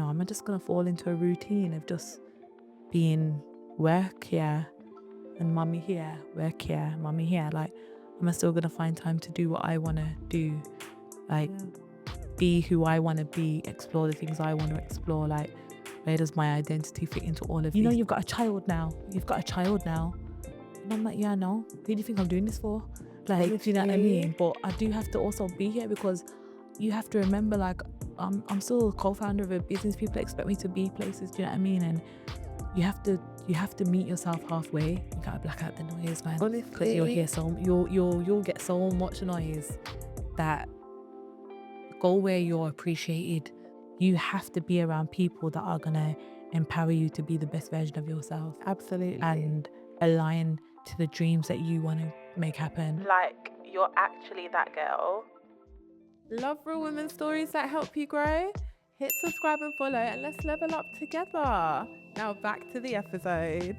I'm just going to fall into a routine of just being work here and mummy here, work here, mummy here. Like, am I still going to find time to do what I want to do? Like, be who I want to be, explore the things I want to explore. Like, where does my identity fit into all of these? You've got a child now. And I'm like, yeah, no. Who do you think I'm doing this for? Like, do you know what I mean? But I do have to also be here because you have to remember, like, I'm still a co-founder of a business. People expect me to be places, do you know what I mean? And you have to meet yourself halfway. You gotta black out the noise, man. Honestly, because you'll get so much noise that go where you're appreciated. You have to be around people that are gonna empower you to be the best version of yourself. Absolutely. And align to the dreams that you want to make happen. Like, you're actually that girl. Love real women stories that help you grow? Hit subscribe and follow, and let's level up together. Now back to the episode.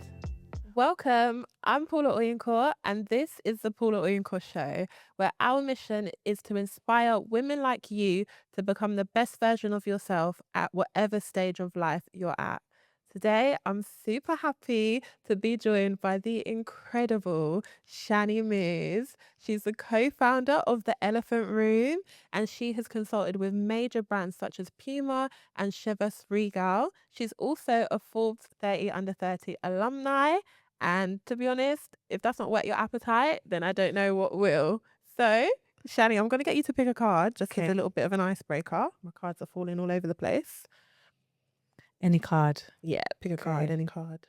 Welcome, I'm Paula Oyincourt, and this is the Paula Oyincourt Show, where our mission is to inspire women like you to become the best version of yourself at whatever stage of life you're at. Today, I'm super happy to be joined by the incredible Shannie Mears. She's the co-founder of The Elephant Room, and she has consulted with major brands such as Puma and Chivas Regal. She's also a Forbes 30 Under 30 alumni. And to be honest, if that's not whet your appetite, then I don't know what will. So, Shannie, I'm going to get you to pick a card, just as a little bit of an icebreaker. My cards are falling all over the place. Any card? Yeah, pick a card, any card.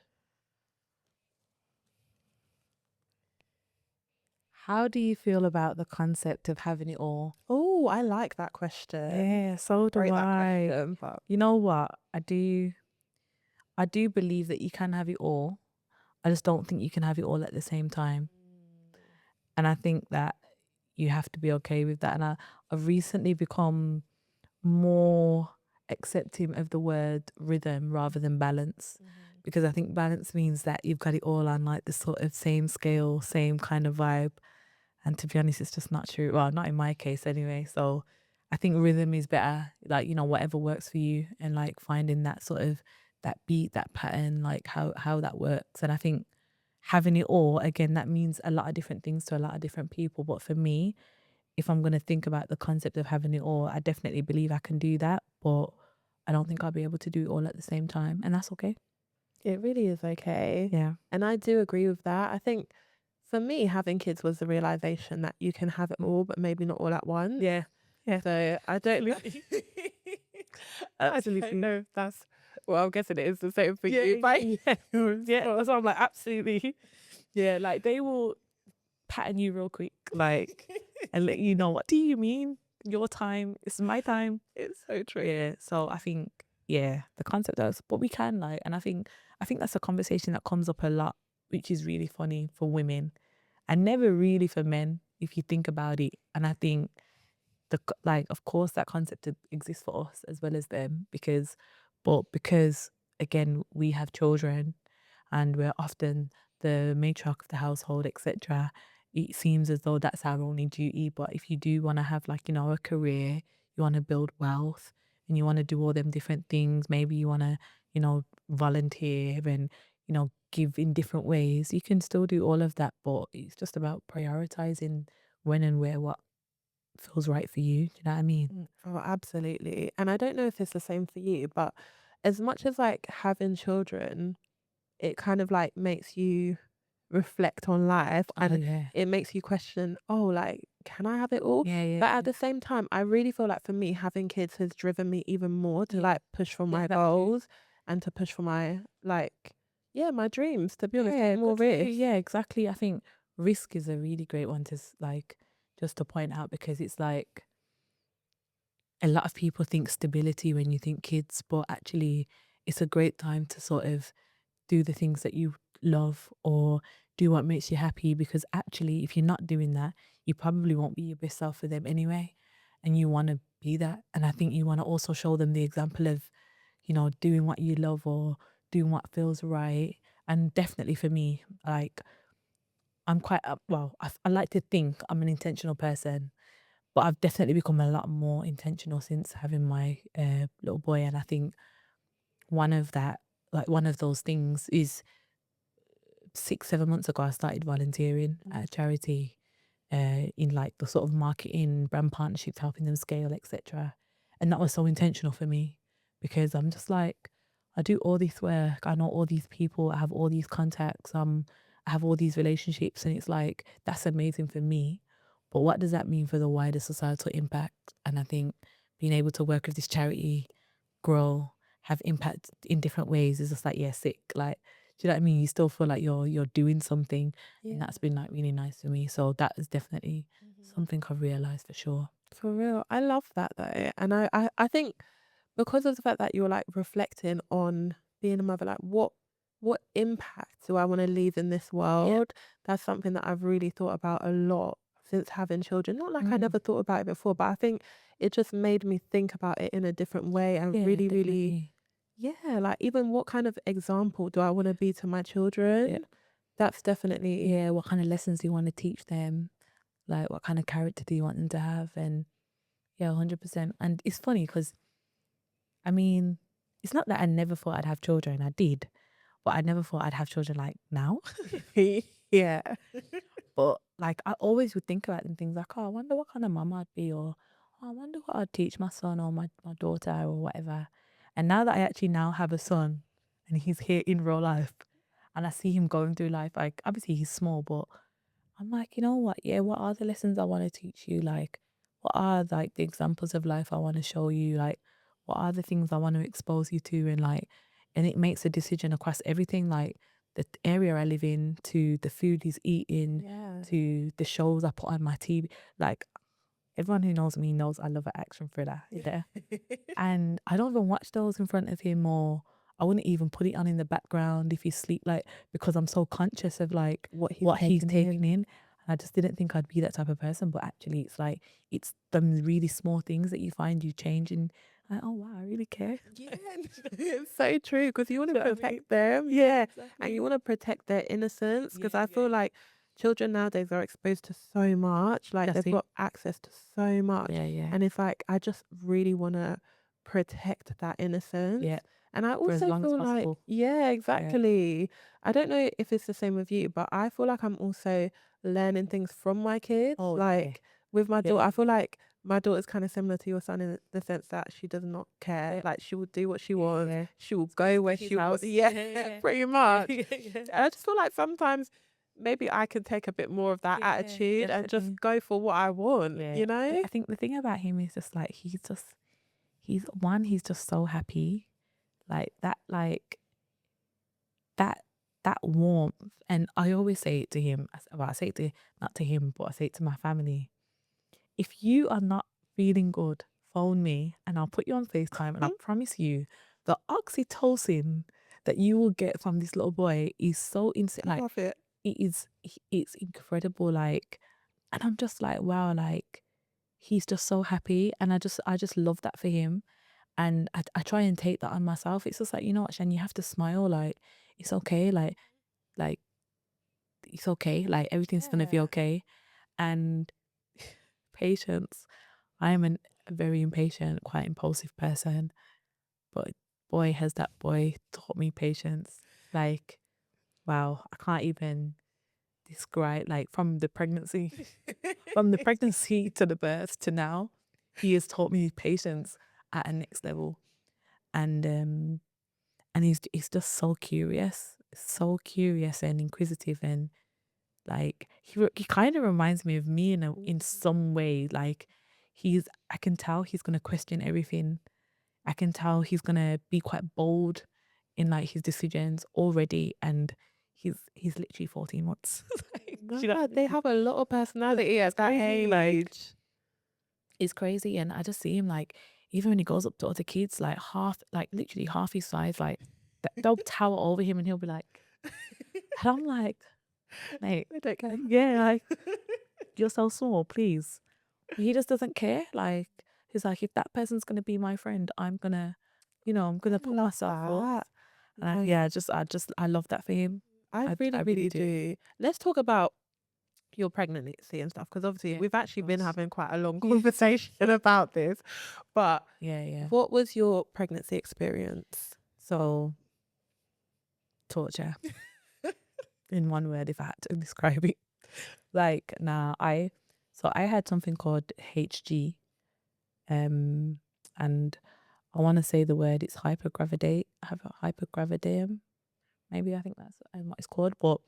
How do you feel about the concept of having it all? Oh, I like that question. Yeah, so do I. Question, but you know what? I do believe that you can have it all. I just don't think you can have it all at the same time. And I think that you have to be okay with that. And I've recently become more accepting of the word rhythm rather than balance, because I think balance means that you've got it all on like the sort of same scale, same kind of vibe. And to be honest, it's just not true. Well, not in my case anyway. So I think rhythm is better, like, whatever works for you, and like finding that sort of that beat, that pattern, like how that works. And I think having it all, again, that means a lot of different things to a lot of different people. But for me, if I'm going to think about the concept of having it all, I definitely believe I can do that, but I don't think I'll be able to do it all at the same time. And that's okay. it really is okay. Yeah. And I do agree with that. I think for me, having kids was the realization that you can have it all, but maybe not all at once. Yeah. So I don't Absolutely. know if that's, well, I'm guessing it is the same for Yeah, you. But yeah. So I'm like, absolutely. Yeah, like they will pattern you real quick, like, and let you know, what do you mean? Your time, it's my time. it's so true. Yeah. So I think, the concept does, but we can, like, and I think that's a conversation that comes up a lot, which is really funny for women and never really for men, if you think about it. And I think of course that concept exists for us as well as them, because again, we have children and we're often the matriarch of the household, etc. It seems as though that's our only duty. But if you do want to have, like, a career, you want to build wealth and you want to do all them different things, maybe you want to, volunteer and, give in different ways, you can still do all of that. But it's just about prioritizing when and where what feels right for you. Do you know what I mean? Oh, absolutely. And I don't know if it's the same for you, but as much as like having children, it kind of like makes you reflect on life, and it makes you question, oh, like, can I have it all? Yeah. But at the same time, I really feel like for me, having kids has driven me even more to like push for my goals and to push for my my dreams, to be honest, more risk. Yeah, exactly. I think risk is a really great one to just to point out, because it's like a lot of people think stability when you think kids, but actually it's a great time to sort of do the things that you love or do what makes you happy, because actually if you're not doing that, you probably won't be your best self for them anyway, and you want to be that. And I think you want to also show them the example of, doing what you love or doing what feels right. And definitely for me, like, I'm quite I like to think I'm an intentional person, but I've definitely become a lot more intentional since having my little boy. And I think one of those things is 6-7 months ago, I started volunteering at a charity in like the sort of marketing, brand partnerships, helping them scale, etc. And that was so intentional for me because I'm just like, I do all this work, I know all these people, I have all these contacts, I have all these relationships, and it's like that's amazing for me. But what does that mean for the wider societal impact? And I think being able to work with this charity, grow, have impact in different ways is just like, yeah, sick. Like, do you know what I mean? You still feel like you're doing something, and that's been like really nice for me. So that is definitely something I've realized for sure. For real. I love that though. And I think because of the fact that you're like reflecting on being a mother, like what impact do I want to leave in this world? That's something that I've really thought about a lot since having children. Not like I never thought about it before, but I think it just made me think about it in a different way and Yeah, really, definitely. like even what kind of example do I want to be to my children? That's definitely Yeah, what kind of lessons do you want to teach them? Like, what kind of character do you want them to have? And yeah, 100%. And it's funny because, I mean, it's not that I never thought I'd have children. I did, but I never thought I'd have children like now. yeah. But like, I always would think about them things like, oh, I wonder what kind of mum I'd be, or oh, I wonder what I'd teach my son or my daughter or whatever. And now that I actually now have a son and he's here in real life and I see him going through life, like obviously he's small, but I'm like, you know what? Yeah, what are the lessons I want to teach you? Like, what are like the examples of life I want to show you? Like, what are the things I want to expose you to? And like, and it makes a decision across everything, like the area I live in, to the food he's eating, to the shows I put on my TV. Like, everyone who knows me knows I love an action thriller. Yeah. And I don't even watch those in front of him, or I wouldn't even put it on in the background if he's sleep, like, because I'm so conscious of like what he's taking in. And I just didn't think I'd be that type of person, but actually it's like it's them really small things that you find you change, and like, oh wow, I really care. Yeah, it's so true because you want to protect them. And you want to protect their innocence because I feel like children nowadays are exposed to so much. Like That's they've it. got access to so much. Yeah. And it's like, I just really want to protect that innocence. Yeah. And I For as also long as feel like, possible. exactly. I don't know if it's the same with you, but I feel like I'm also learning things from my kids. Oh, Like with my daughter, Yeah. I feel like my daughter's kind of similar to your son in the sense that she does not care. Yeah. Like she will do what she wants. Yeah. She will go where His she wants. house. Yeah, pretty much. Yeah. And I just feel like sometimes maybe I could take a bit more of that Yeah, attitude and definitely. just go for what I want, Yeah. you know? I think the thing about him is just like he's just so happy. Like that, that warmth. And I always say it to him. I say it to, not to him, but I say it to my family. If you are not feeling good, phone me and I'll put you on FaceTime, and I promise you the oxytocin that you will get from this little boy is so insane. Like, Love it. it's incredible. Like, and I'm just like, wow, like he's just so happy, and I just love that for him. And I try and take that on myself. It's just like, you know what, Shan, you have to smile. Like, it's okay. Like it's okay. Like everything's gonna be okay. And patience. I am a very impatient, quite impulsive person, but boy, has that boy taught me patience. Like, wow, I can't even describe, like, from the pregnancy to the birth to now, he has taught me patience at a next level. And he's just so curious and inquisitive, and like he kind of reminds me of me in some way. Like, I can tell he's gonna question everything. I can tell he's gonna be quite bold in like his decisions already, and he's literally 14 months. Like, do you know what I They mean? have a lot of personality at that Crazy, age. It's crazy, and I just see him like, even when he goes up to other kids, like literally half his size, like they'll tower over him, and he'll be like, and I'm like, mate, They don't care. yeah, like you're so small, please. But he just doesn't care. Like, he's like, if that person's gonna be my friend, I'm gonna put love myself forth. that. And I love that for him. I I really do. do. Let's talk about your pregnancy and stuff because obviously we've actually been having quite a long conversation about this. But Yeah. what was your pregnancy experience? So torture in one word, if I had to describe it. Like now, I had something called HG, and I want to say the word. It's hypergravidarum. Maybe I think that's what it's called, but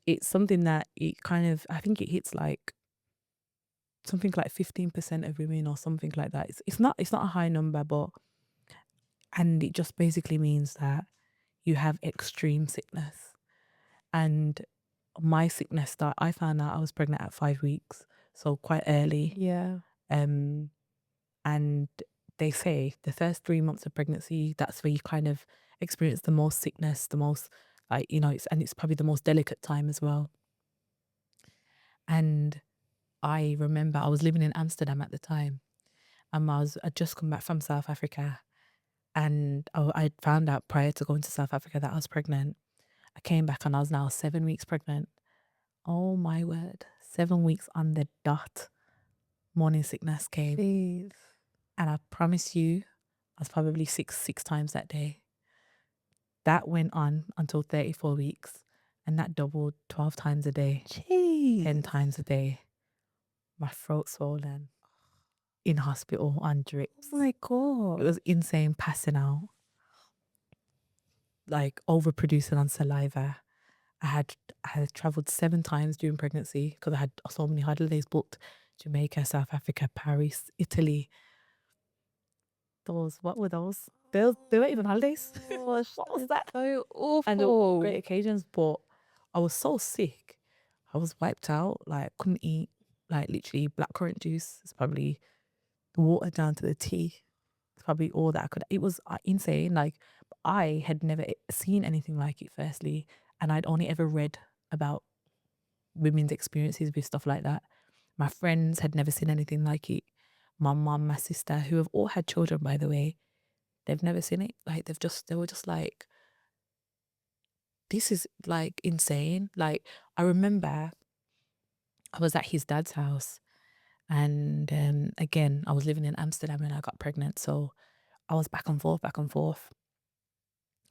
it's something that it kind of, I think it hits like something like 15% of women or something like that. It's not a high number, but and it just basically means that you have extreme sickness. And my sickness I found out I was pregnant at 5 weeks, so quite early. Yeah. And they say the first 3 months of pregnancy, that's where you kind of experience the most sickness, the most like, you know, it's probably the most delicate time as well. And I remember I was living in Amsterdam at the time, and I'd just come back from South Africa, and I found out prior to going to South Africa that I was pregnant. I came back and I was now 7 weeks pregnant. Oh my word, 7 weeks on the dot, morning sickness came. Jeez. And I promise you, I was probably six times that day. That went on until 34 weeks, and that doubled 12 times a day. Jeez. 10 times a day. My throat swollen, in hospital on drips. Oh my God. It was insane, passing out, like overproducing on saliva. I had traveled 7 times during pregnancy because I had so many holidays booked: Jamaica, South Africa, Paris, Italy. What were those? They weren't even holidays. Gosh, What was that? so awful. And they were great occasions, but I was so sick. I was wiped out. Like, couldn't eat. Like, literally, blackcurrant juice is probably the water down to the tea. It's probably all that I could. It was insane. Like, I had never seen anything like it, firstly, and I'd only ever read about women's experiences with stuff like that. My friends had never seen anything like it. My mum, my sister, who have all had children, by the way, they've never seen it. Like, they were just like, this is like insane. Like, I remember I was at his dad's house, and again, I was living in Amsterdam when I got pregnant. So I was back and forth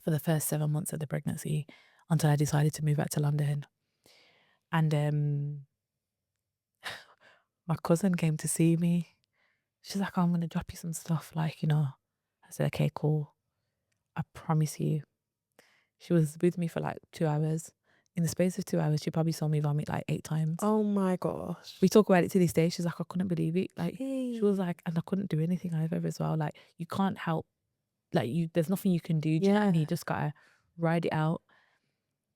for the first 7 months of the pregnancy until I decided to move back to London. And my cousin came to see me. She's like, oh, I'm going to drop you some stuff. Like, you know, I said, okay, cool. I promise you. She was with me for like 2 hours. In the space of 2 hours, she probably saw me vomit like 8 times. Oh my gosh. We talk about it to this day. She's like, I couldn't believe it. Like, Jeez. she was like, and I couldn't do anything either as well. Like, you can't help. Like, there's nothing you can do. Yeah. You just got to ride it out.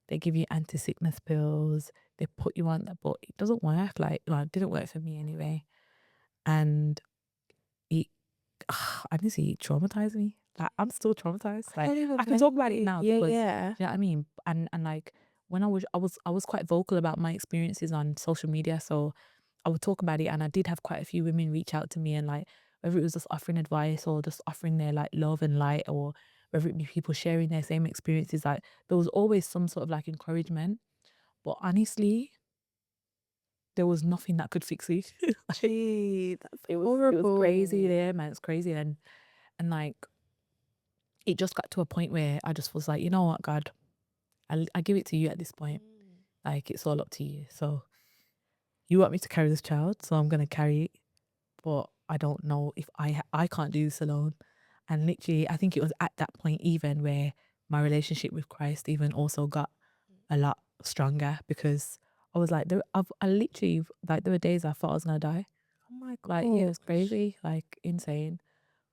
They give you anti-sickness pills. They put you on that, but it doesn't work. Like, it didn't work for me anyway. And honestly, it traumatized me. Like, I'm still traumatized. Like, I can talk about it now. Yeah, because, yeah. do you know what I mean? And like, when I was quite vocal about my experiences on social media, so I would talk about it, and I did have quite a few women reach out to me, and like, whether it was just offering advice or just offering their like love and light, or whether it be people sharing their same experiences, like, there was always some sort of like encouragement. But honestly, there was nothing that could fix it. Gee, that's It was crazy there, man. It's crazy. And like, it just got to a point where I just was like, you know what, God, I give it to you at this point. Like, it's all up to you. So you want me to carry this child, so I'm going to carry it. But I don't know if I can't do this alone. And literally, I think it was at that point even where my relationship with Christ even also got a lot stronger, because I was like, I literally, like, there were days I thought I was going to die. Oh my God. Like, yeah, it was crazy, like, insane.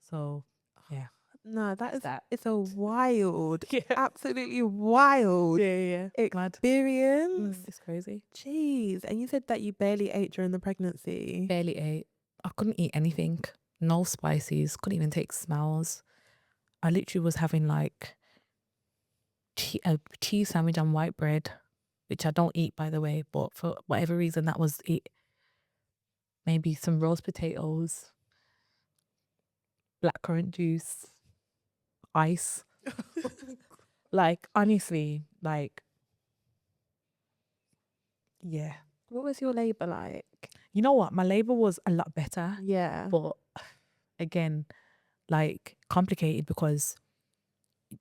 So, yeah. No, That's that. it's a wild, Yeah. absolutely wild Yeah. Mad. experience. It's crazy. Jeez. And you said that you barely ate during the pregnancy. Barely ate. I couldn't eat anything. No spices. Couldn't even take smells. I literally was having like a cheese sandwich and white bread, which I don't eat, by the way, but for whatever reason, that was it. Maybe some roast potatoes, blackcurrant juice, ice. Like, honestly, like, yeah. What was your labour like? You know what? My labour was a lot better. Yeah. But again, like, complicated, because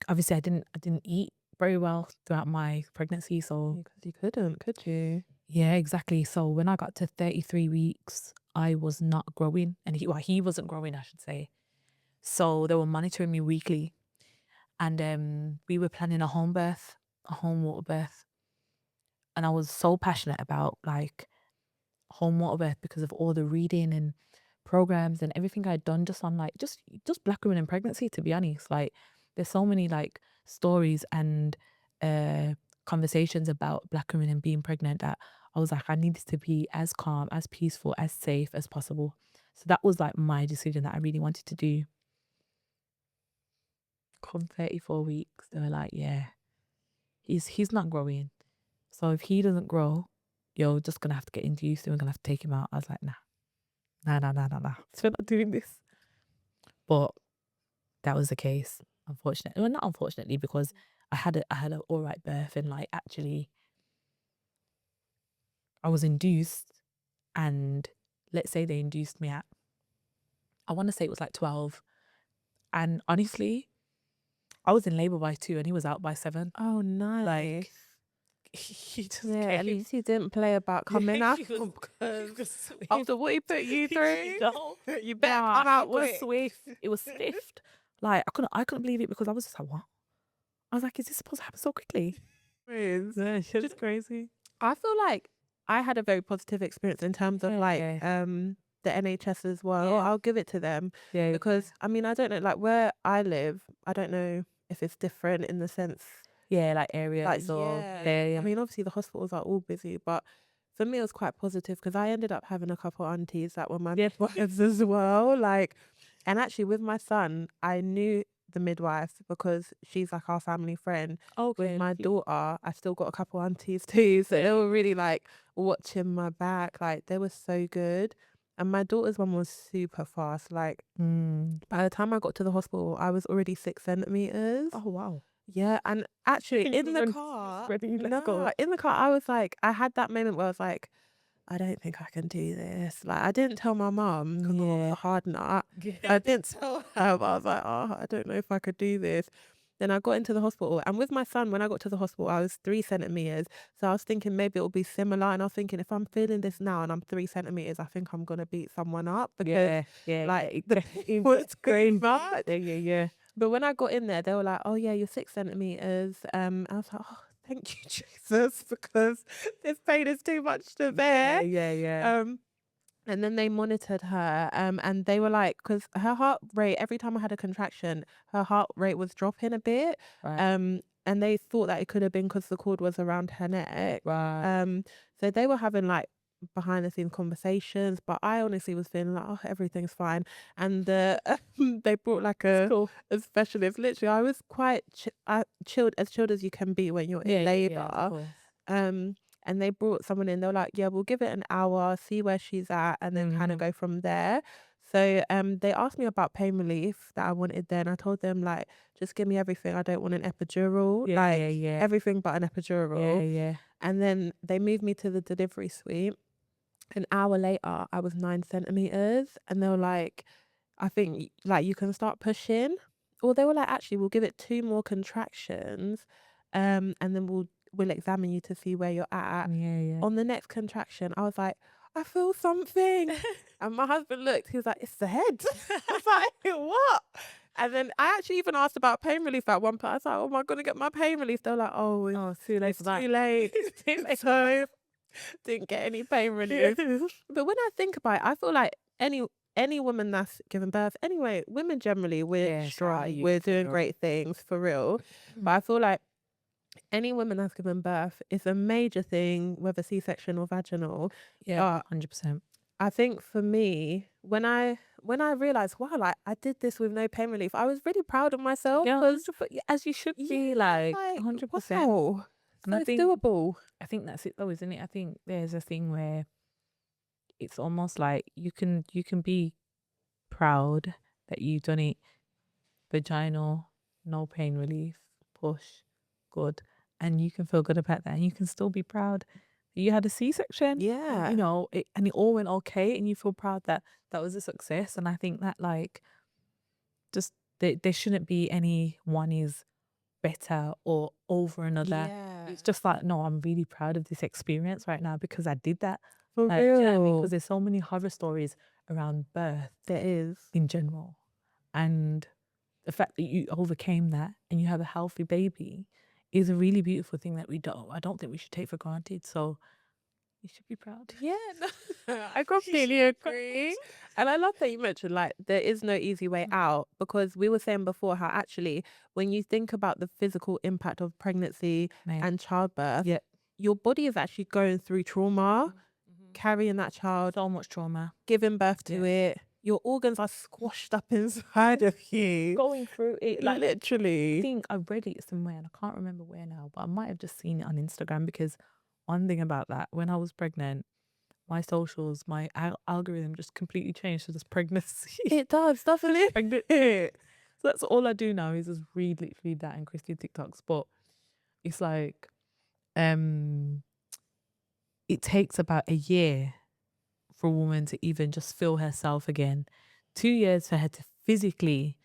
obviously I didn't eat very well throughout my pregnancy. So Because you couldn't, could you? yeah, exactly. So when I got to 33 weeks, I was not growing, and he wasn't growing, I should say. So they were monitoring me weekly, and we were planning a home birth, a home water birth, and I was so passionate about like home water birth because of all the reading and programs and everything I'd done just on like just black women in pregnancy, to be honest. Like there's so many like stories and uh conversations about black women and being pregnant that I was like, I needed to be as calm, as peaceful, as safe as possible. So that was like my decision that I really wanted to do. Come 34 weeks, they were like, yeah, he's not growing. So if he doesn't grow, you're just gonna have to get induced and we're gonna have to take him out. I was like, nah. Nah. So we're not doing this. But that was the case, unfortunately. Well, not unfortunately, because I had a all right birth, and like actually I was induced, and let's say they induced me at, I want to say it was like 12. And honestly, I was in labor by 2 and he was out by 7. Oh, nice. Like he just yeah, at came. least he didn't play about coming Yeah, out he was- because after what he put you through, No, you better come out it was quick. swift. It was swift. Like I couldn't believe it because I was just like, what? I was like, is this supposed to happen so quickly? It's Just crazy. I feel like I had a very positive experience in terms of like Yeah. the NHS as well. Yeah. I'll give it to them Yeah. because I mean I don't know, like where I live, I don't know if it's different in the sense Yeah, like areas like or I mean obviously the hospitals are all busy, but for me it was quite positive because I ended up having a couple aunties that were my midwives as well. Like, and actually with my son, I knew the midwife because she's like our family friend. With my daughter, I still got a couple aunties too, so they were really like watching my back. Like they were so good. And my daughter's one was super fast. Like by the time I got to the hospital, I was already 6 centimeters. Oh wow. Yeah, and actually in the Run, car, ready, let's go. in the car, I was like, I had that moment where I was like, I don't think I can do this. Like, I didn't tell my mum because I was a hard nut. I didn't tell her, but I was like, oh, I don't know if I could do this. Then I got into the hospital, and with my son, when I got to the hospital, I was 3 centimeters. So I was thinking maybe it'll be similar. And I was thinking if I'm feeling this now and I'm 3 centimeters, I think I'm gonna beat someone up because like the pain was going much. Yeah. But when I got in there, they were like, "Oh yeah, you're 6 centimeters." I was like, "Oh, thank you, Jesus, because this pain is too much to bear." Yeah. And then they monitored her, and they were like, because her heart rate every time I had a contraction, her heart rate was dropping a bit. Right. And they thought that it could have been because the cord was around her neck. Right. So they were having like behind the scenes conversations, but I honestly was feeling like, oh, everything's fine. And they brought like a specialist. Literally, I was quite chilled as you can be when you're in labor. Of course. And they brought someone in. They were like, yeah, we'll give it an hour, see where she's at, and then kind of go from there. So they asked me about pain relief that I wanted then. I told them like, just give me everything. I don't want an epidural. Everything but an epidural. Yeah. And then they moved me to the delivery suite. An hour later, I was 9 centimeters, and they were like, I think like you can start pushing. Or they were like, actually, we'll give it 2 more contractions, and then we'll examine you to see where you're at. Yeah. On the next contraction, I was like, I feel something. And my husband looked, he was like, it's the head. I was like, what? And then I actually even asked about pain relief at one point. I was like, oh, am I going to get my pain relief? They were like, oh, it's too late it's for that. too late. So didn't get any pain relief. But when I think about it, I feel like any woman that's given birth, anyway, women generally, we're strong, we're doing great things for real. But I feel like any woman that's given birth is a major thing, whether C-section or vaginal. Yeah, 100%. I think for me, when I realized, wow, like I did this with no pain relief, I was really proud of myself. Yeah, as you should be, like 100%. Wow, And I think it's doable. I think that's it though, isn't it? I think there's a thing where it's almost like you can be proud that you've done it vaginal, no pain relief, push, good. And you can feel good about that, and you can still be proud that you had a C-section. Yeah. And, and it all went okay, and you feel proud that that was a success. And I think that like just there shouldn't be any one is better or over another. Yeah. It's just like, no, I'm really proud of this experience right now because I did that. For Like, do you know what I mean? real. Because there's so many horror stories around birth There is. in general. And the fact that you overcame that and you have a healthy baby is a really beautiful thing that I don't think we should take for granted. So you should be proud. Yeah, no, I completely agree. And I love that you mentioned like there is no easy way out, because we were saying before how actually when you think about the physical impact of pregnancy Mate. and childbirth, Yeah. your body is actually going through trauma, carrying that child, So much trauma. giving birth to it. Your organs are squashed up inside of you. Going through it. Like, I Literally. think I read it somewhere and I can't remember where now, but I might have just seen it on Instagram, because one thing about that, when I was pregnant, my socials, my algorithm just completely changed to this pregnancy. It does, doesn't it? Pregnant. So that's all I do now is just read literally that and Christian TikToks. But it's like, it takes about a year for a woman to even just feel herself again, 2 years for her to physically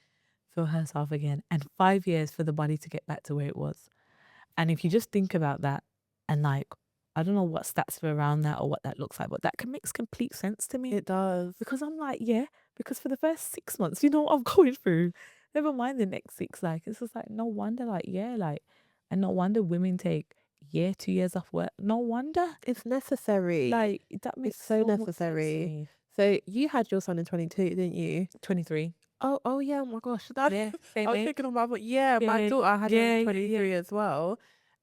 feel herself again, and 5 years for the body to get back to where it was. And if you just think about that, and like, I don't know what stats are around that or what that looks like, but that makes complete sense to me. It does. Because I'm like, yeah, because for the first 6 months, you know what I'm going through. Never mind the next 6. Like, it's just like, no wonder, like, yeah, like, and no wonder women take year, 2 years off work. No wonder. It's necessary. Like, that makes It's so much sense to necessary. me. So you had your son in 22, didn't you? 23. Oh yeah, oh my gosh. Yeah, same I was age. thinking of my my Yeah, daughter had her yeah, in yeah, 23 as well.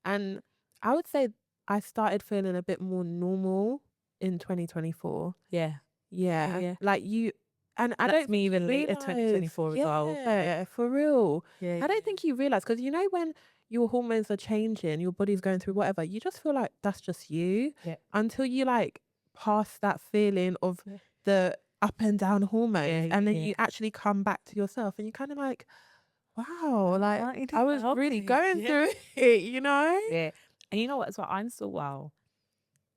And I would say I started feeling a bit more normal in 2024. Yeah. Yeah. Yeah. Like you, and I That's don't me even later, realize, 2024 as well. yeah, for real. Yeah. I don't think you realize, because you know when your hormones are changing, your body's going through whatever, you just feel like that's just you. Yeah. Until you like pass that feeling of Yeah. the up and down hormones, Yeah, and then yeah. you actually come back to yourself and you kind of like, wow, like it I was helped really me. going Yeah. through it, you know? Yeah. And you know what as well? I'm still, wow.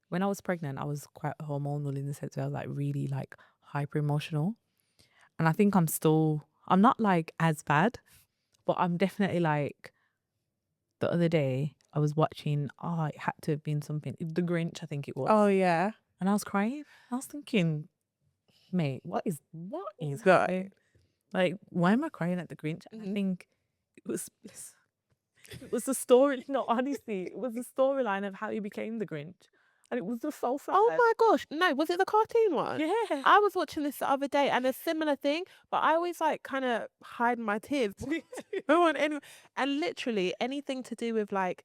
When I was pregnant, I was quite hormonal in the sense where I was like really like hyper emotional. And I think I'm not like as bad, but I'm definitely like, the other day I was watching, it had to have been something, The Grinch, I think it was. Oh yeah. And I was crying. I was thinking, mate, what is That- happening? Like, why am I crying at The Grinch? And I Mhm. think it was the story. No, honestly, it was the storyline of how he became the Grinch, and it was just so sad. Oh my gosh. No, was it the cartoon one? Yeah. I was watching this the other day and a similar thing, but I always like kind of hide my tears. I don't want any, and literally anything to do with like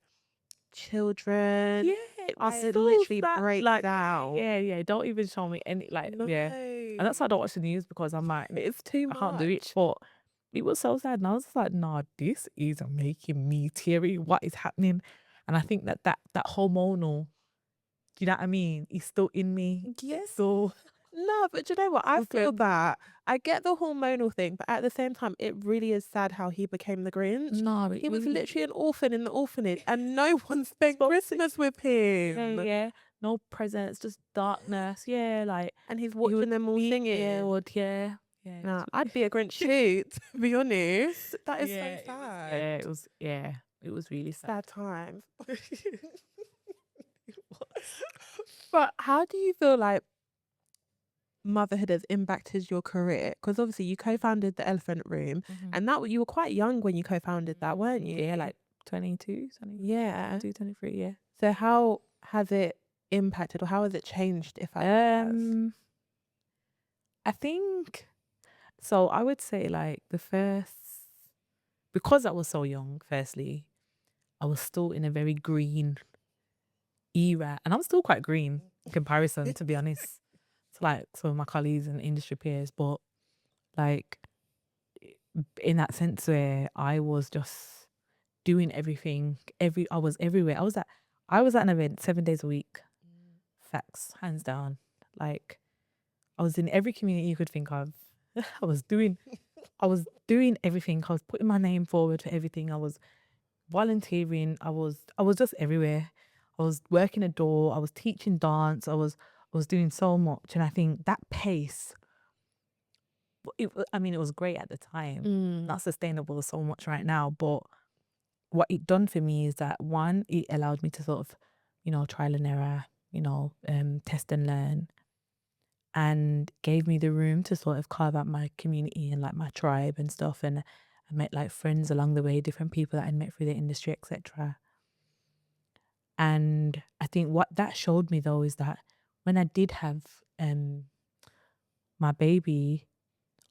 children. Yeah, I it was literally so sad, break like, down. yeah. Don't even show me any, like, yeah. And that's why I don't watch the news, because I'm like, It's too I much. can't do it. But it was so sad, and I was just like, nah, this is making me teary. What is happening? And I think that hormonal, do you know what I mean? It's still in me. Yes. So No, but do you know what? I Okay. feel that. I get the hormonal thing, but at the same time, it really is sad how he became the Grinch. no, He was literally an orphan in the orphanage, and no one spent Christmas with him. yeah. No presents, just darkness. Yeah, like, And he's he watching would them all be- singing. Yeah. Nah, I'd be a Grinch too, to be honest. That is Yeah, so sad. it was really sad. Sad times. But how do you feel like motherhood has impacted your career? Because obviously you co-founded the Elephant Room, and that you were quite young when you co-founded that, weren't you? Yeah, like 22, Yeah. 22, 23, yeah. So how has it impacted, or how has it changed, if I has? I think so. I would say like because I was so young, firstly, I was still in a very green era, and I'm still quite green in comparison, to be honest, to like some of my colleagues and industry peers. But like, in that sense where I was just doing everything, I was everywhere. I was at an event 7 days a week. Facts, hands down. Like, I was in every community you could think of. I was doing everything. I was putting my name forward for everything. I was volunteering. I was just everywhere. I was working a door. I was teaching dance. I was doing so much. And I think that pace, it was great at the time. Not sustainable so much right now, but what it done for me is that, one, it allowed me to sort of, trial and error, test and learn, and gave me the room to sort of carve out my community and like my tribe and stuff. And I met like friends along the way, different people that I'd met through the industry, etc. And I think what that showed me though is that when I did have my baby,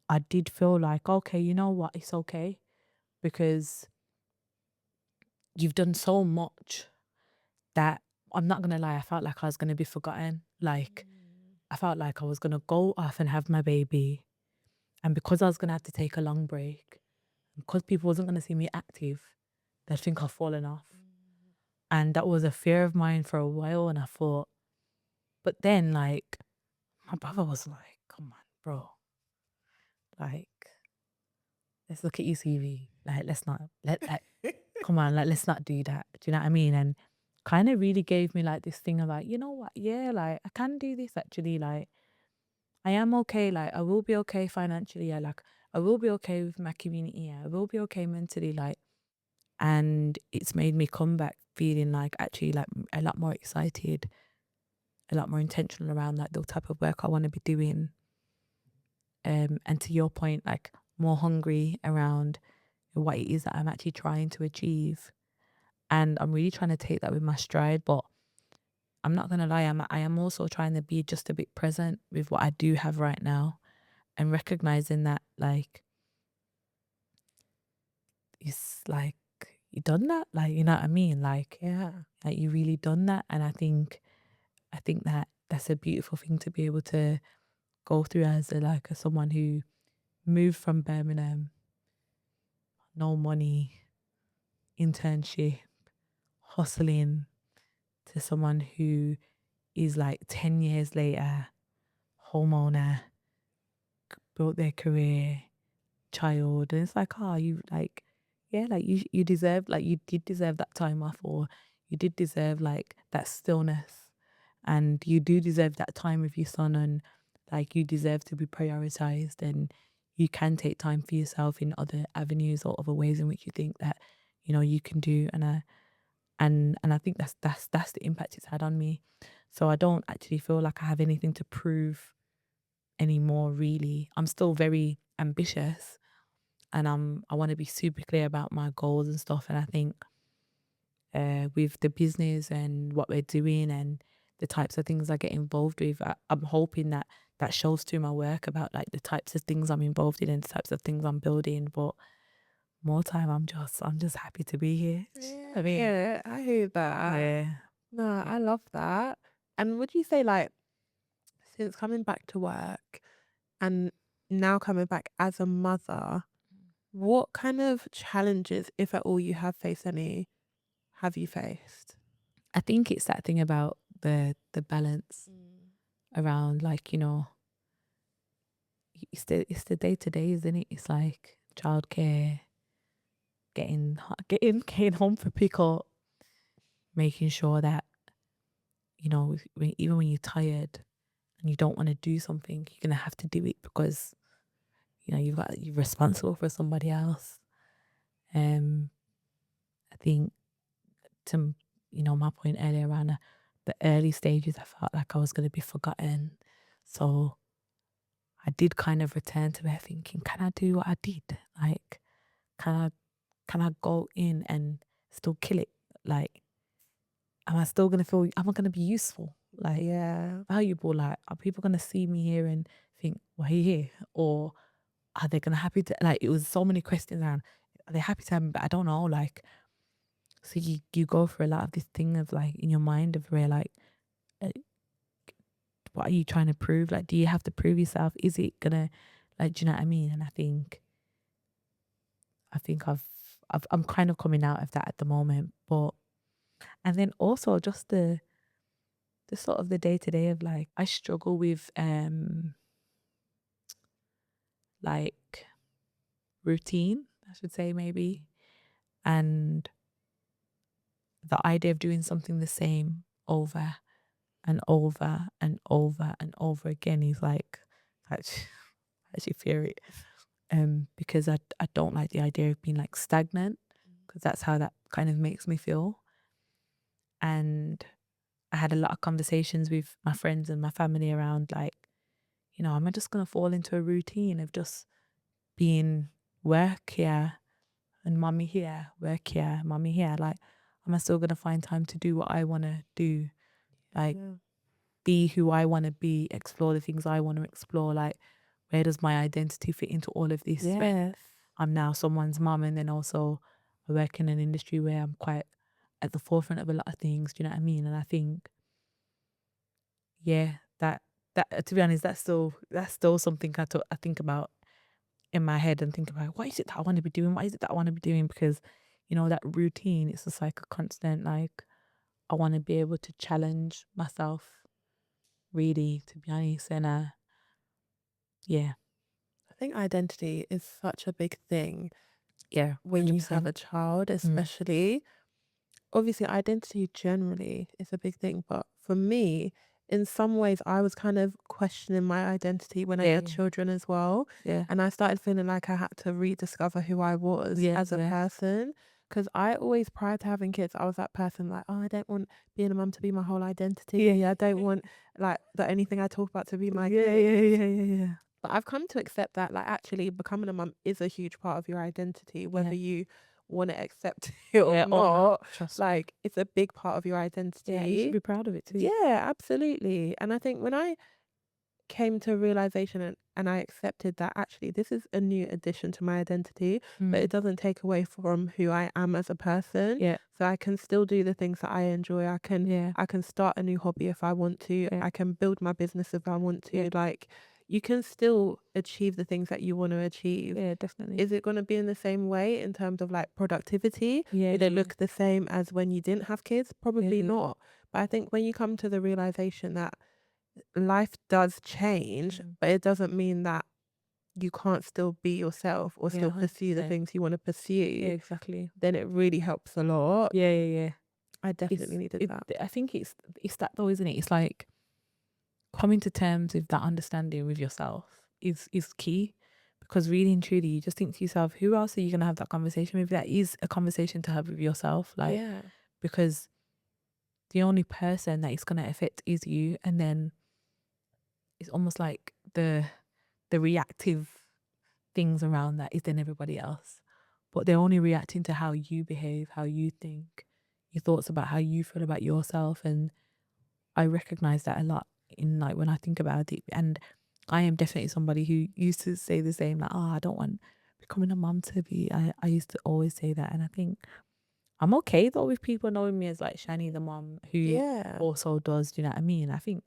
I did feel like, okay, you know what, it's okay, because you've done so much that, I'm not gonna lie, I felt like I was gonna be forgotten. Like I felt like I was gonna go off and have my baby, and because I was gonna have to take a long break, because people wasn't gonna see me active, they'd think I've fallen off. And that was a fear of mine for a while, and I thought, but then like my brother was like, come on, bro, like let's look at your CV. Like let's not come on, like let's not do that. Do you know what I mean? And kind of really gave me like this thing of like, you know what, yeah, like I can do this actually. Like I am okay. Like I will be okay financially. Yeah, like I will be okay with my community. Yeah, I will be okay mentally. Like, and it's made me come back feeling like actually like a lot more excited, a lot more intentional around like the type of work I want to be doing. And to your point, like more hungry around what it is that I'm actually trying to achieve. And I'm really trying to take that with my stride. But I'm not gonna lie, I am also trying to be just a bit present with what I do have right now, and recognizing that like it's like you done that, like you know what I mean, like Yeah. like you really done that. And I think that that's a beautiful thing to be able to go through as a someone who moved from Birmingham, no money, internship, hustling, to someone who is like 10 years later, homeowner, built their career, child. And it's like, oh, you like, yeah, like you deserve, like you did deserve that time off, or you did deserve like that stillness, and you do deserve that time with your son, and like you deserve to be prioritized, and you can take time for yourself in other avenues or other ways in which you think that you can do. And I think that's the impact it's had on me. So I don't actually feel like I have anything to prove anymore, really. I'm still very ambitious, and I want to be super clear about my goals and stuff. And I think with the business and what we're doing and the types of things I get involved with, I'm hoping that that shows through my work about like the types of things I'm involved in and the types of things I'm building. But more time, I'm just happy to be here. I mean, Yeah, I hear that. yeah. No, Yeah. I love that. And would you say, like, since coming back to work and now coming back as a mother, what kind of challenges, if at all you have faced any, have you faced? I think it's that thing about the balance around like, it's the day to day, isn't it? It's like childcare, getting home for pick up, making sure that, even when you're tired and you don't want to do something, you're gonna have to do it because, you're responsible for somebody else. I think to, my point earlier around the early stages, I felt like I was gonna be forgotten. So I did kind of return to it thinking, can I do what I did? Like, can I can I go in and still kill it? Like, am I still gonna feel? Am I gonna be useful? Like, Yeah. valuable? Like, are people gonna see me here and think, why are you here? Or are they gonna happy to? Like, it was so many questions around. Are they happy to have me? But I don't know. Like, so you go for a lot of this thing of like in your mind of where like, uh, what are you trying to prove? Like, do you have to prove yourself? Is it gonna, like, do you know what I mean? And I think I'm kind of coming out of that at the moment. But and then also just the sort of the day to day of like, I struggle with like routine, I should say, maybe. And the idea of doing something the same over and over and over and over again is like, actually, actually fear it. Because I don't like the idea of being like stagnant, because that's how that kind of makes me feel. And I had a lot of conversations with my friends and my family around like, you know, am I just going to fall into a routine of just being work here and mommy here, work here, mommy here? Like, am I still going to find time to do what I want to do? Like, be who I want to be, explore the things I want to explore. Like, where does my identity fit into all of this? Yes. I'm now someone's mum, and then also I work in an industry where I'm quite at the forefront of a lot of things. Do you know what I mean? And I think, yeah, that to be honest, that's still something I think about in my head and think about what is it that I want to be doing? What is it that I want to be doing? Because, you know, that routine, it's just like a constant, like, I want to be able to challenge myself, really, to be honest. And yeah. I think identity is such a big thing Yeah. when you 100%. have a child, especially. Obviously, identity generally is a big thing, but for me, in some ways, I was kind of questioning my identity when I had children as well. Yeah. And I started feeling like I had to rediscover who I was as a person. Because I always, prior to having kids, I was that person like, oh, I don't want being a mum to be my whole identity. I don't want like that anything I talk about to be my Yeah. But I've come to accept that like actually becoming a mum is a huge part of your identity, whether you want to accept it or not. Like it's a big part of your identity. Yeah, you should be proud of it too. Yeah, absolutely. And I think when I came to a realization and I accepted that actually this is a new addition to my identity, but it doesn't take away from who I am as a person. Yeah. So I can still do the things that I enjoy. I can start a new hobby if I want to. I can build my business if I want to. Like you can still achieve the things that you want to achieve. Yeah, definitely. Is it going to be in the same way in terms of like productivity? Yeah. Did it look the same as when you didn't have kids? Probably not. But I think when you come to the realization that life does change, but it doesn't mean that you can't still be yourself or still pursue the things you want to pursue. Yeah, exactly. Then it really helps a lot. Yeah. I definitely needed that. I think it's that though, isn't it? It's like coming to terms with that understanding with yourself is key, because really and truly you just think to yourself, who else are you gonna have that conversation with? That is a conversation to have with yourself, like, because the only person that it's gonna affect is you, and then it's almost like the reactive things around that is then everybody else, but they're only reacting to how you behave, how you think, your thoughts about how you feel about yourself. And I recognize that a lot in like when I think about it. And I am definitely somebody who used to say the same, like, oh, I don't want becoming a mum to be. I used to always say that. And I think I'm okay though with people knowing me as like Shannie the mum who also does, do you know what I mean? I think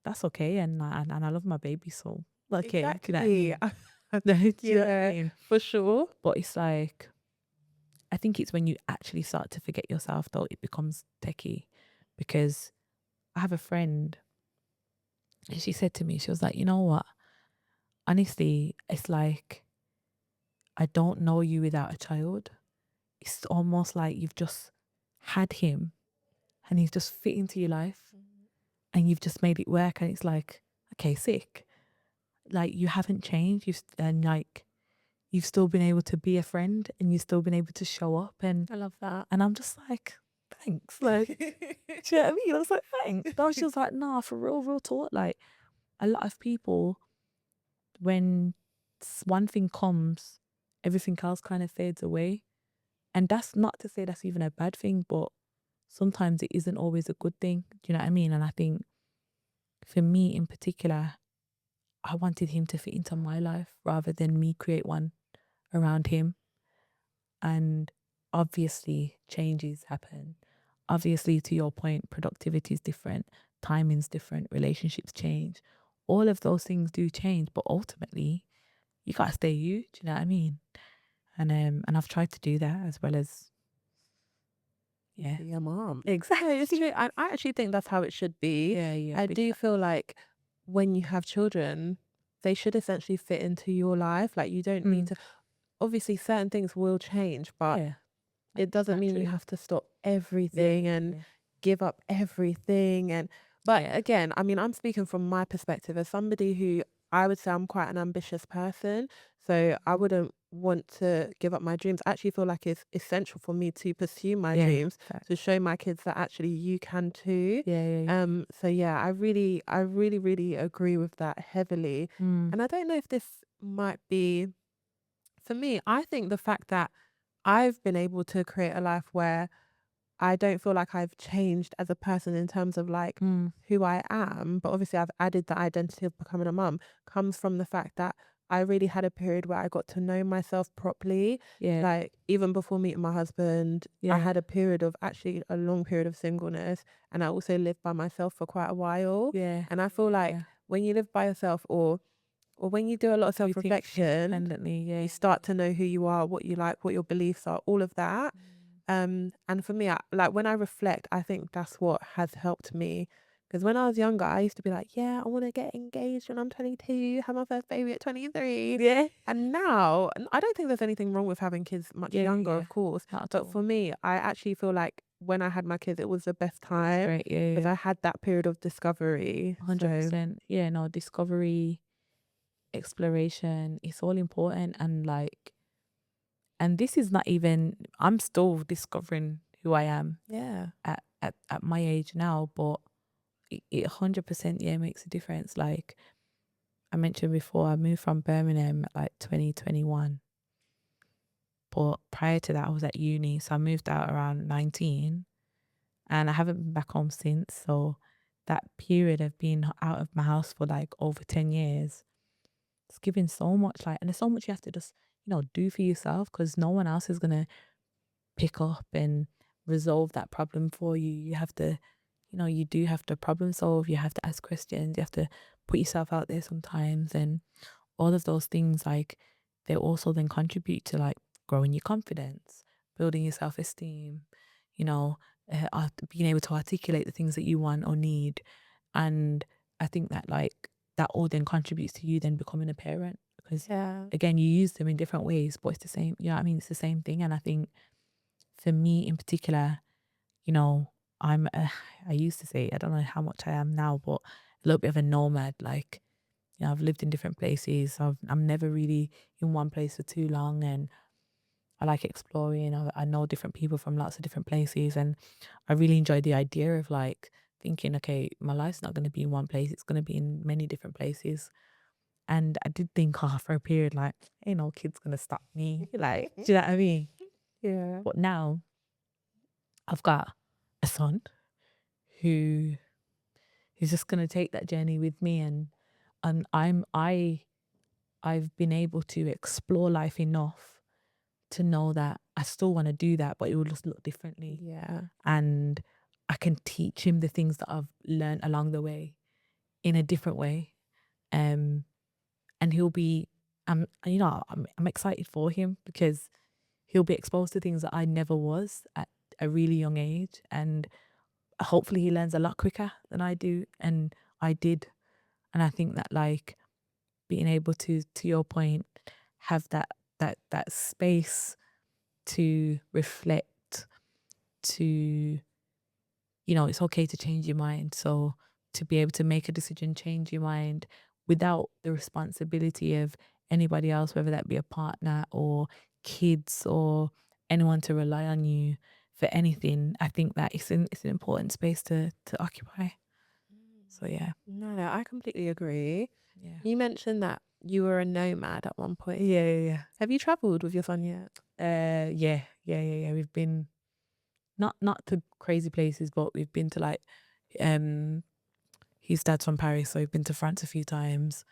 that's okay. And I love my baby, so okay. Exactly. Do you know what I mean? Do you know what I mean? For sure. But it's like, I think it's when you actually start to forget yourself though, it becomes techie. Because I have a friend, and she said to me, she was like, you know what? Honestly, it's like, I don't know you without a child. It's almost like you've just had him and he's just fit into your life and you've just made it work. And it's like, okay, sick. Like you haven't changed. And like, you've still been able to be a friend and you've still been able to show up. And I love that. And I'm just like, thanks. Like, do you know what I mean? I was like, thanks. No, she was like, nah, for real talk. Like, a lot of people, when one thing comes, everything else kind of fades away. And that's not to say that's even a bad thing, but sometimes it isn't always a good thing. Do you know what I mean? And I think for me in particular, I wanted him to fit into my life rather than me create one around him. And obviously changes happen. Obviously, to your point, productivity is different, timing's different, relationships change. All of those things do change, but ultimately you gotta stay you. Do you know what I mean? And I've tried to do that as well as be a mom. Exactly. It's true. I actually think that's how it should be. Yeah. I do feel like when you have children, they should essentially fit into your life. Like you don't need to. Obviously, certain things will change, but it doesn't mean you have to stop everything and give up everything. But again, I mean, I'm speaking from my perspective as somebody who I would say I'm quite an ambitious person. So I wouldn't want to give up my dreams. I actually feel like it's essential for me to pursue my Yeah, dreams, fact. to show my kids that actually you can too. Yeah. So yeah, I really agree with that heavily. Mm. And I don't know if this might be, for me, I think the fact that I've been able to create a life where I don't feel like I've changed as a person in terms of like Mm. who I am, but obviously I've added the identity of becoming a mum, comes from the fact that I really had a period where I got to know myself properly. Yeah. Like even before meeting my husband, I had a period of, actually a long period of singleness, and I also lived by myself for quite a while. Yeah. And I feel like when you live by yourself, or when you do a lot of You think self-reflection, independently, you start to know who you are, what you like, what your beliefs are, all of that. And for me, like when I reflect, I think that's what has helped me. Because when I was younger, I used to be like, yeah, I want to get engaged when I'm 22, have my first baby at 23. Yeah. And now, and I don't think there's anything wrong with having kids much younger, of course. Not at But all. for me, I actually feel like when I had my kids, it was the best time. Great, yeah. Because I had that period of discovery. 100%. Yeah, no, discovery, exploration, it's all important. And like, and this is not even, I'm still discovering who I am Yeah. at my age now, but it 100%, yeah, makes a difference. Like I mentioned before, I moved from Birmingham at like 2021. But prior to that, I was at uni. So I moved out around 19 and I haven't been back home since. So that period of being out of my house for like over 10 years, it's giving so much, like, and there's so much you have to just, do for yourself, because no one else is going to pick up and resolve that problem for you. You have to, you do have to problem solve. You have to ask questions. You have to put yourself out there sometimes. And all of those things, like, they also then contribute to like growing your confidence, building your self-esteem, being able to articulate the things that you want or need. And I think that like that all then contributes to you then becoming a parent, because Yeah. again, you use them in different ways, but it's the same, you know what I mean? It's the same thing. And I think for me in particular, I used to say, I don't know how much I am now, but a little bit of a nomad. Like, I've lived in different places. I'm never really in one place for too long, and I like exploring. I know different people from lots of different places, and I really enjoy the idea of like thinking, okay, my life's not going to be in one place. It's going to be in many different places. And I did think, for a period, like, ain't no kid's going to stop me. Like, do you know what I mean? Yeah. But now I've got a son who is just going to take that journey with me, and I've been able to explore life enough to know that I still want to do that, but it will just look differently. Yeah. And I can teach him the things that I've learned along the way in a different way. And he'll be, I'm excited for him, because he'll be exposed to things that I never was at a really young age. And hopefully he learns a lot quicker than I do. And I did. And I think that like being able to your point, have that space to reflect, to, it's okay to change your mind. So to be able to make a decision, change your mind without the responsibility of anybody else, whether that be a partner or kids or anyone to rely on you for anything, I think that it's an important space to occupy. So yeah. No, I completely agree. Yeah. You mentioned that you were a nomad at one point. Yeah. Have you traveled with your son yet? Yeah. We've been not to crazy places, but we've been to like his dad's from Paris, so we've been to France a few times.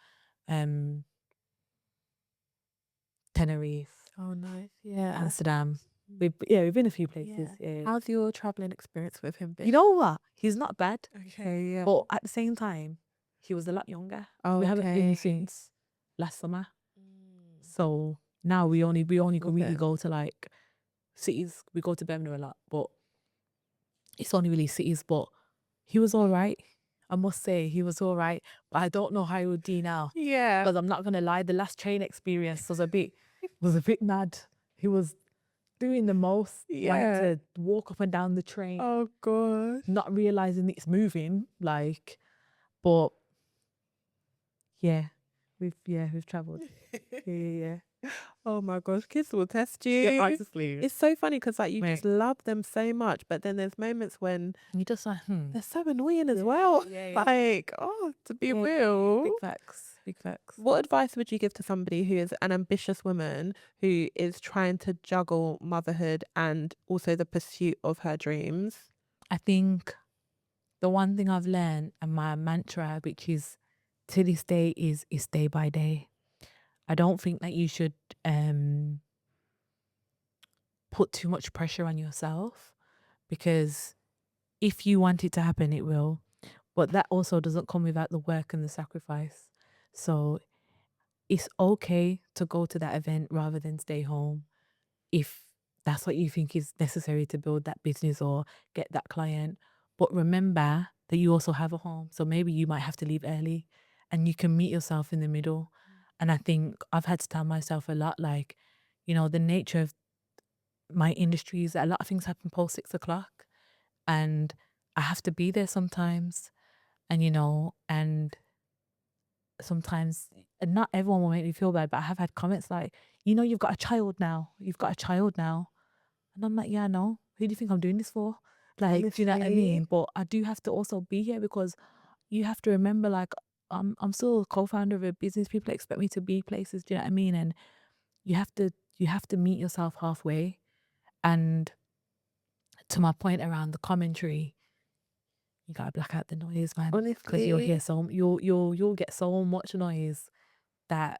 Tenerife, Oh, nice. Yeah. Amsterdam. We've been a few places. Yeah. How's your traveling experience with him been? You know what? He's not bad, Okay, yeah. but at the same time, he was a lot younger. Oh, We haven't been okay. since last summer, so now we only can really go to like cities. We go to Birmingham a lot, but it's only really cities. But he was all right. I must say he was all right, but I don't know how he would do now. Yeah. Because I'm not gonna lie, the last train experience was a bit mad. He was doing the most, wanting to walk up and down the train, Oh, God. not realizing it's moving. Like, but yeah, we've traveled. Yeah. Oh my gosh, kids will test Yeah, you. honestly. It's so funny because like you Mate. just love them so much, but then there's moments when You just like, they're so annoying as well. yeah. Like, oh, to be Yeah, real. big facts. Big facts. What advice would you give to somebody who is an ambitious woman who is trying to juggle motherhood and also the pursuit of her dreams? I think the one thing I've learned and my mantra, which is to this day, is day by day. I don't think that you should put too much pressure on yourself, because if you want it to happen, it will. But that also doesn't come without the work and the sacrifice. So it's okay to go to that event rather than stay home if that's what you think is necessary to build that business or get that client. But remember that you also have a home. So maybe you might have to leave early and you can meet yourself in the middle. And I think I've had to tell myself a lot, like, the nature of my industry is that a lot of things happen post 6 o'clock and I have to be there sometimes. And sometimes, and not everyone will make me feel bad, but I have had comments like, you've got a child now. You've got a child now. And I'm like, yeah, I know. Who do you think I'm doing this for? Like, do you know what I Honestly. mean? But I do have to also be here because you have to remember, like, I'm still a co-founder of a business. People expect me to be places, do you know what I mean? And you have to meet yourself halfway. And to my point around the commentary, you gotta black out the noise, man. Because you'll Honestly. hear you'll get so much noise that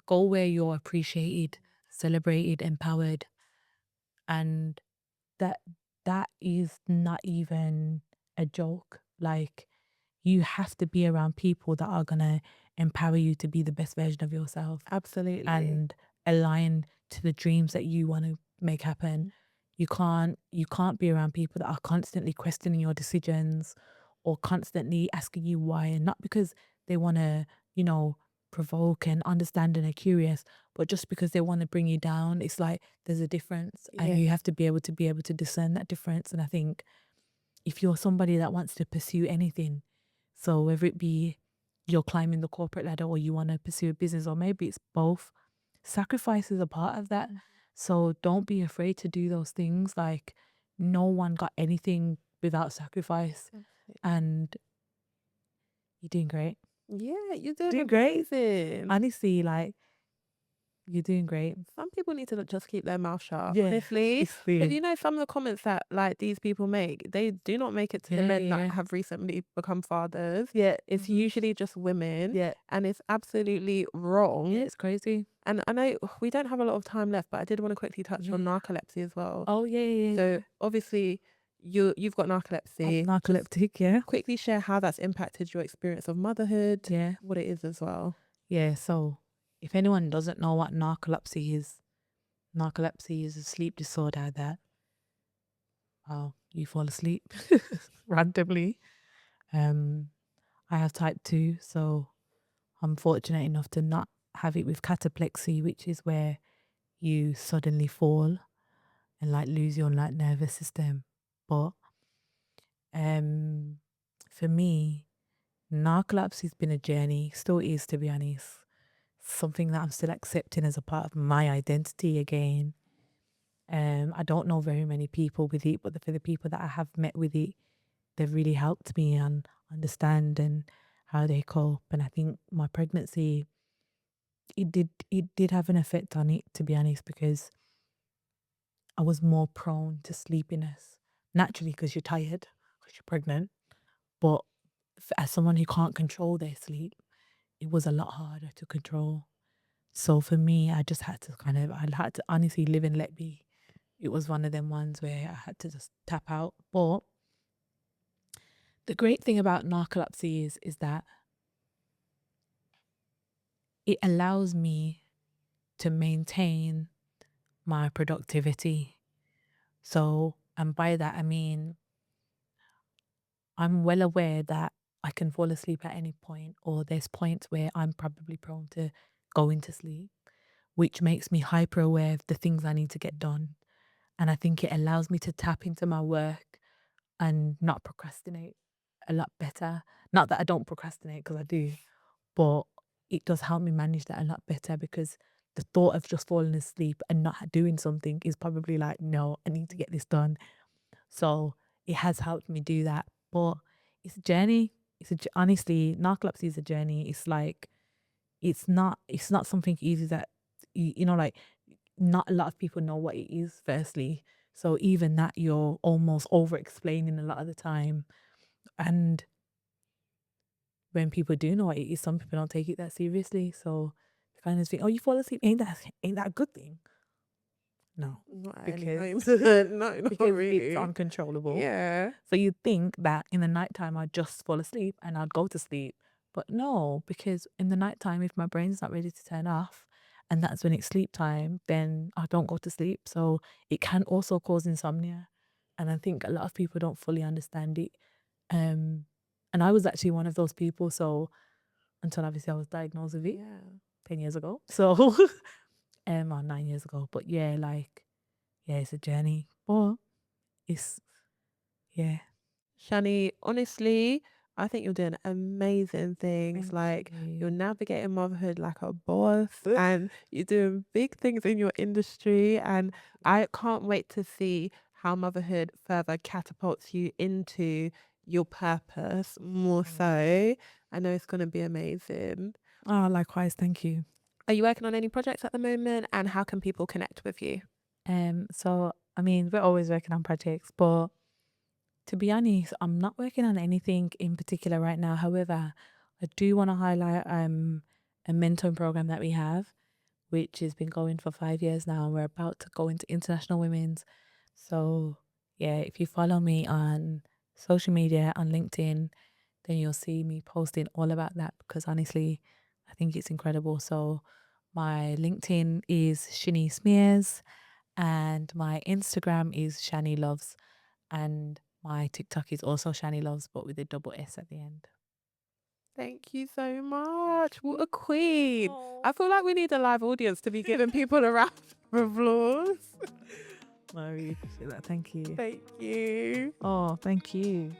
go where you're appreciated, celebrated, empowered, and that that is not even a joke. Like, you have to be around people that are gonna empower you to be the best version of yourself Absolutely. and align to the dreams that you want to make happen. You can't be around people that are constantly questioning your decisions or constantly asking you why, and not because they want to, provoke and understand and are curious, but just because they want to bring you down. It's like there's a difference, and you have to be able to discern that difference. And I think if you're somebody that wants to pursue anything, so whether it be you're climbing the corporate ladder or you want to pursue a business, or maybe it's both, sacrifice is a part of that. So don't be afraid to do those things. Like, no one got anything without sacrifice, and you're doing great. Yeah, you're doing Doing great. amazing. Honestly, like, you're doing great. Some people need to just keep their mouth shut, Yeah, honestly. it's Because weird. some of the comments that like these people make, they do not make it to the men that have recently become fathers. Yeah, It's usually just women, yeah, and it's absolutely wrong. yeah, it's crazy. And I know we don't have a lot of time left, but I did want to quickly touch on narcolepsy as well. Oh yeah. So obviously, you've got narcolepsy. Just Narcoleptic, yeah. quickly share how that's impacted your experience of motherhood. Yeah. What it is as well. Yeah, so if anyone doesn't know what narcolepsy is a sleep disorder that you fall asleep randomly. I have type 2, so I'm fortunate enough to not have it with cataplexy, which is where you suddenly fall and like lose your like nervous system. But for me, narcolepsy's been a journey, still is, to be honest. Something that I'm still accepting as a part of my identity again. I don't know very many people with it, but for the people that I have met with it, they've really helped me and understand and how they cope. And I think my pregnancy, it did have an effect on it, to be honest, because I was more prone to sleepiness naturally because you're tired because you're pregnant. But as someone who can't control their sleep, it was a lot harder to control. So for me, I just had to I had to honestly live and let be. It was one of them ones where I had to just tap out. But the great thing about narcolepsy is that it allows me to maintain my productivity. So, and by that I mean I'm well aware that I can fall asleep at any point, or there's points where I'm probably prone to go into sleep, which makes me hyper aware of the things I need to get done. And I think it allows me to tap into my work and not procrastinate a lot better. Not that I don't procrastinate, because I do, but it does help me manage that a lot better because the thought of just falling asleep and not doing something is probably like, no, I need to get this done. So it has helped me do that. But it's a journey. Honestly, narcolepsy is a journey. It's like, it's not something easy that, you know, like, not a lot of people know what it is, firstly. So even that, you're almost over explaining a lot of the time. And when people do know what it is, some people don't take it that seriously. So they kind of think, oh, you fall asleep, ain't that a good thing? No, Not at any because time. No, not because really. it's uncontrollable. Yeah. So you'd think that in the nighttime I'd just fall asleep and I'd go to sleep. But no, because in the nighttime, if my brain's not ready to turn off and that's when it's sleep time, then I don't go to sleep. So it can also cause insomnia. And I think a lot of people don't fully understand it. And I was actually one of those people. So until obviously I was diagnosed with it Yeah. 10 years ago. So or 9 years ago. But yeah, like, yeah, it's a journey. But it's, yeah. Shannie, honestly, I think you're doing amazing things. Thank Like, you. you're navigating motherhood like a boss, and you're doing big things in your industry. And I can't wait to see how motherhood further catapults you into your purpose more Thank so. I know it's going to be amazing. Oh, likewise, thank you. Are you working on any projects at the moment? And how can people connect with you? So I mean, we're always working on projects, but to be honest, I'm not working on anything in particular right now. However, I do want to highlight a mentoring program that we have, which has been going for 5 years now. We're about to go into International Women's. So yeah, if you follow me on social media, on LinkedIn, then you'll see me posting all about that, because honestly, I think it's incredible. So my LinkedIn is Shannie Mears and my Instagram is Shannie Loves, and my TikTok is also Shannie Loves, but with a double S at the end. Thank you so much. What a queen. Oh. I feel like we need a live audience to be giving people a round of applause. I really appreciate that. Thank you. Thank you. Oh, thank you.